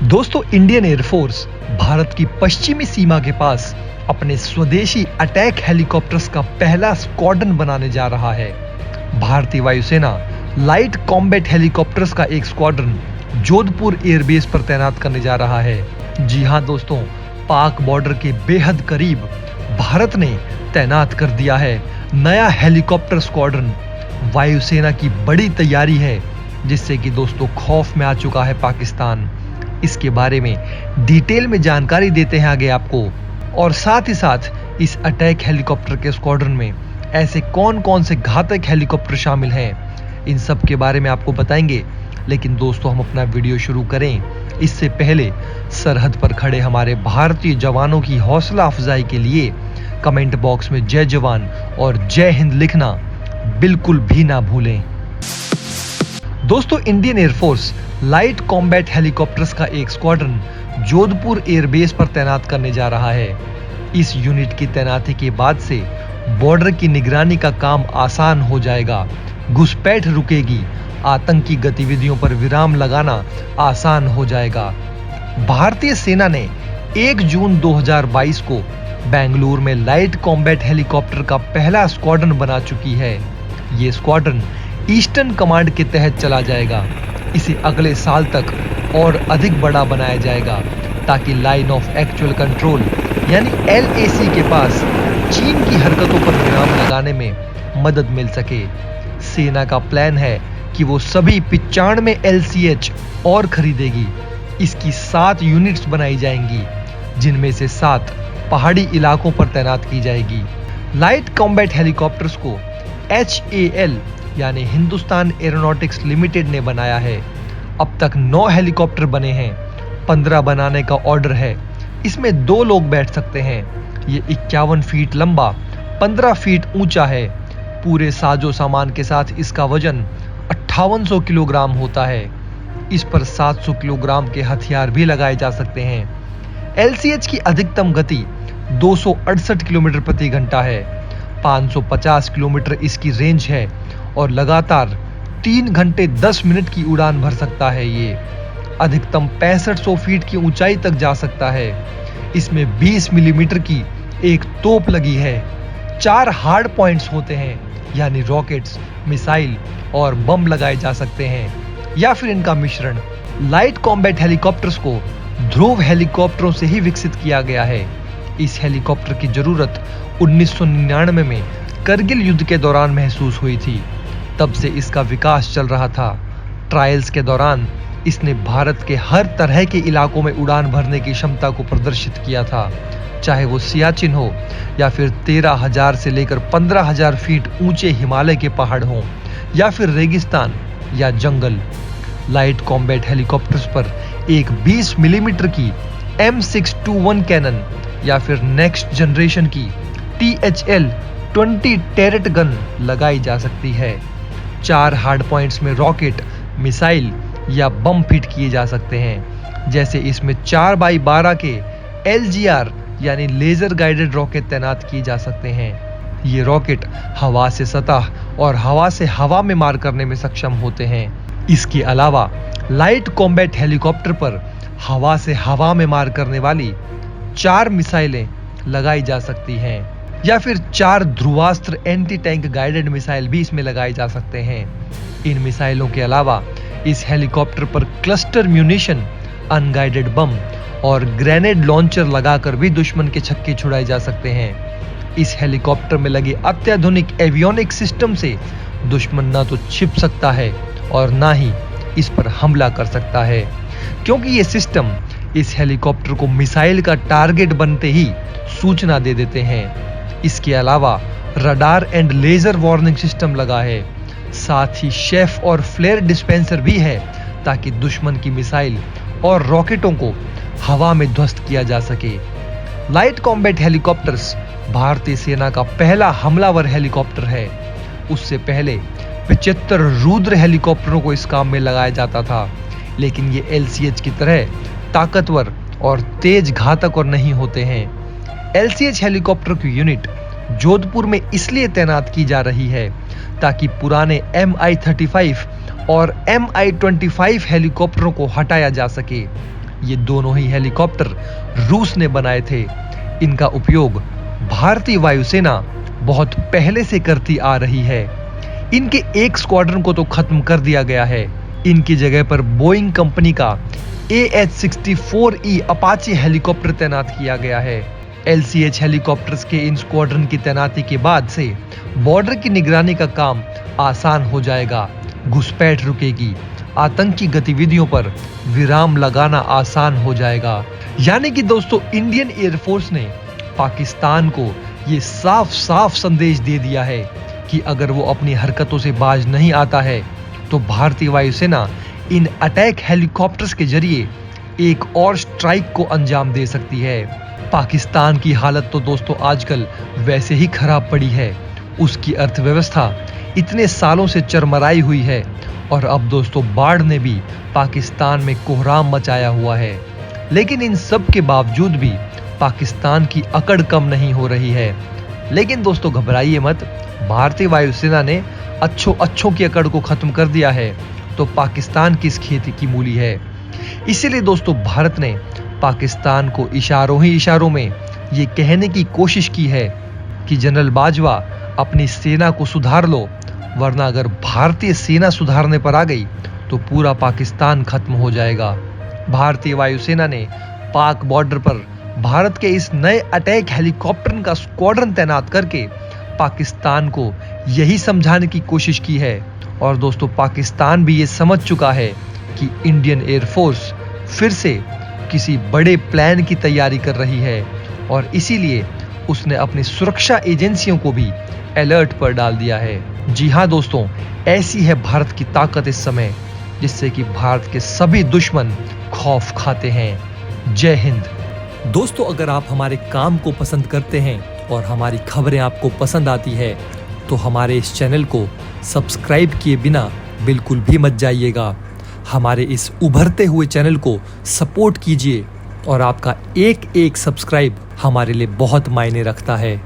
दोस्तों, Indian air force Bharat की पश्चिमी सीमा के पास अपने स्वदेशी अटैक हेलीकॉप्टर्स का पहला स्क्वाड्रन बनाने जा रहा है। भारतीय वायुसेना लाइट कॉम्बैट हेलीकॉप्टर्स का एक स्क्वाड्रन जोधपुर एयरबेस पर तैनात करने जा रहा है। जी हां दोस्तों, पाक बॉर्डर के बेहद करीब भारत ने तैनात कर दिया है नया हेलीकॉप्टर स्क्वाड्रन। वायुसेना की बड़ी तैयारी है, जिससे कि दोस्तों खौफ में आ चुका है पाकिस्तान। इसके बारे में डिटेल में जानकारी देते हैं आगे आपको, और साथ ही साथ इस अटैक हेलीकॉप्टर के स्क्वाड्रन में ऐसे कौन कौन से घातक हेलीकॉप्टर शामिल हैं, इन सब के बारे में आपको बताएंगे। लेकिन दोस्तों, हम अपना वीडियो शुरू करें इससे पहले सरहद पर खड़े हमारे भारतीय जवानों की हौसला अफजाई के लिए कमेंट बॉक्स में जय जवान और जय हिंद लिखना बिल्कुल भी ना भूलें। दोस्तों, Indian air force light combat helicopters का एक स्क्वाड्रन जोधपुर एयरबेस पर तैनात करने जा रहा है। इस यूनिट की तैनाती के बाद से बॉर्डर की निगरानी का काम आसान हो जाएगा, घुसपैठ रुकेगी, आतंकी गतिविधियों पर विराम लगाना आसान हो जाएगा। भारतीय सेना ने 1 जून 2022 को बेंगलुरु में लाइट कॉम्बैट हेलीकॉप्टर का पहला स्क्वाड्रन बना चुकी है। ये स्क्वाड्रन ईस्टर्न कमांड के तहत चला जाएगा। इसे अगले साल तक और अधिक बड़ा बनाया जाएगा, ताकि लाइन ऑफ एक्चुअल कंट्रोल यानी LAC के पास चीन की हरकतों पर विराम लगाने में मदद मिल सके। सेना का प्लान है कि वो सभी 95 LCH और खरीदेगी। इसकी 7 यूनिट्स बनाई जाएंगी, जिनमें से 7 पहाड़ी इलाकों पर तैनात की जाएगी। लाइट कॉम्बैट हेलीकॉप्टर्स को HAL यानी हिंदुस्तान एरोनॉटिक्स लिमिटेड ने बनाया है। अब तक 9 हेलीकॉप्टर बने हैं, 15 बनाने का ऑर्डर है। इसमें 2 लोग बैठ सकते हैं। ये 51 फीट लंबा, 15 फीट ऊंचा है। पूरे साजो सामान के साथ इसका वजन 5800 किलोग्राम होता है। इस पर 700 किलोग्राम के हथियार भी लगाए जा सकते हैं। LCH की अधिकतम गति 268 किलोमीटर प्रति घंटा है। 550 किलोमीटर इसकी रेंज है और लगातार 3 घंटे 10 मिनट की उड़ान भर सकता है। ये अधिकतम 6500 फीट की ऊंचाई तक जा सकता है। इसमें 20 मिलीमीटर की एक तोप लगी है। 4 हार्ड पॉइंट्स होते हैं, यानी रॉकेट्स, मिसाइल और बम लगाए जा सकते हैं, या फिर इनका मिश्रण। लाइट कॉम्बैट हेलीकॉप्टर्स को ध्रुव हेलीकॉप्टरों से ही विकसित किया गया है। इस हेलीकॉप्टर की जरूरत 1999 में करगिल युद्ध के दौरान महसूस हुई थी। तब से इसका विकास चल रहा था। ट्रायल्स के दौरान इसने भारत के हर तरह के इलाकों में उड़ान भरने की क्षमता को प्रदर्शित किया था, चाहे वो सियाचिन हो या फिर 13,000 से लेकर 15,000 फीट ऊंचे हिमालय के पहाड़ हों, या फिर रेगिस्तान या जंगल। लाइट कॉम्बैट हेलीकॉप्टर्स पर एक 20 मिलीमीटर की M621 कैनन या फिर नेक्स्ट जनरेशन की THL-20 टैरेट गन लगाई जा सकती है। 4 हार्ड पॉइंट्स में रॉकेट, मिसाइल या बम फिट किए जा सकते हैं। जैसे इसमें 4x12 के LGR यानी लेजर गाइडेड रॉकेट तैनात किए जा सकते हैं। ये रॉकेट हवा से सतह और हवा से हवा में मार करने में सक्षम होते हैं। इसके अलावा लाइट कॉम्बैट हेलीकॉप्टर पर हवा से हवा में मार करने वाली 4 मिसाइलें लगाई जा सकती हैं, या फिर 4 Dhruvastra anti tank guided missile भी इसमें लगाए जा सकते हैं। इन मिसाइलों के अलावा इस हेलीकॉप्टर पर क्लस्टर म्यूनिशन, अनगाइडेड बम और ग्रेनेड लॉन्चर लगाकर भी दुश्मन के छक्के छुड़ाए जा सकते हैं। इस हेलीकॉप्टर में लगे अत्याधुनिक एवियोनिक सिस्टम से दुश्मन ना तो छिप सकता है और ना ही इस पर हमला कर सकता है, क्योंकि ये सिस्टम इस हेलीकॉप्टर को मिसाइल का टारगेट बनते ही सूचना दे देते हैं। इसके अलावा radar and laser warning system लगा है। साथ ही शेफ और फ्लेयर डिस्पेंसर भी है, ताकि दुश्मन की मिसाइल और रॉकेटों को हवा में ध्वस्त किया जा सके। लाइट कॉम्बैट हेलीकॉप्टर्स भारतीय सेना का पहला हमलावर हेलीकॉप्टर है। उससे पहले 75 रुद्र हेलीकॉप्टरों को इस काम में लगाया जाता था, लेकिन ये LCH की तरह ताकतवर और तेज घातक और नहीं होते हैं। LCH हेलीकॉप्टर की यूनिट जोधपुर में इसलिए तैनात की जा रही है ताकि पुराने MI-35 और MI-25 हेलीकॉप्टरों को हटाया जा सके। ये दोनों ही हेलीकॉप्टर रूस ने बनाए थे। इनका उपयोग भारतीय वायुसेना बहुत पहले से करती आ रही है। इनके एक स्क्वाड्रन को तो खत्म कर दिया गया है। इनकी जगह पर बोइंग कंपनी का AH-64E अपाचे हेलीकॉप्टर तैनात किया गया है। LCH हेलीकॉप्टर्स के इन स्क्वाड्रन की तैनाती के बाद से बॉर्डर की निगरानी का काम आसान हो जाएगा, घुसपैठ रुकेगी, आतंकी गतिविधियों पर विराम लगाना आसान हो जाएगा। यानी कि दोस्तों, इंडियन एयरफोर्स ने पाकिस्तान को ये साफ साफ संदेश दे दिया है कि अगर वो अपनी हरकतों से बाज नहीं आता है तो भारतीय वायुसेना इन अटैक हेलीकॉप्टर्स के जरिए एक और स्ट्राइक को अंजाम दे सकती है। पाकिस्तान की हालत तो दोस्तों आजकल वैसे ही खराब पड़ी है। उसकी अर्थव्यवस्था इतने सालों से चरमराई हुई है और अब दोस्तों बाढ़ ने भी पाकिस्तान में कोहराम मचाया हुआ है। लेकिन इन सब के बावजूद भी पाकिस्तान की अकड़ कम नहीं हो रही है। लेकिन दोस्तों घबराइए मत, भारतीय वायुसेना ने अच्छों की अकड़ को खत्म कर दिया है तो पाकिस्तान किस खेती की मूली है। इसीलिए दोस्तों भारत ने पाकिस्तान को इशारों ही इशारों में ये कहने की कोशिश की है कि जनरल बाजवा अपनी सेना को सुधार लो, वरना अगर भारतीय सेना सुधारने पर आ गई तो पूरा पाकिस्तान खत्म हो जाएगा। भारतीय वायुसेना ने पाक बॉर्डर पर भारत के इस नए अटैक हेलीकॉप्टर का स्क्वाड्रन तैनात करके पाकिस्तान को यही समझाने की कोशिश की है। और दोस्तों पाकिस्तान भी ये समझ चुका है कि इंडियन एयरफोर्स फिर से किसी बड़े प्लान की तैयारी कर रही है और इसीलिए उसने अपनी सुरक्षा एजेंसियों को भी अलर्ट पर डाल दिया है। जी हाँ दोस्तों, ऐसी है भारत की ताकत इस समय, जिससे कि भारत के सभी दुश्मन खौफ खाते हैं। जय हिंद। दोस्तों, अगर आप हमारे काम को पसंद करते हैं और हमारी खबरें आपको पसंद आती है तो हमारे इस चैनल को सब्सक्राइब किए बिना बिल्कुल भी मत जाइएगा। हमारे इस उभरते हुए चैनल को सपोर्ट कीजिए और आपका एक सब्सक्राइब हमारे लिए बहुत मायने रखता है।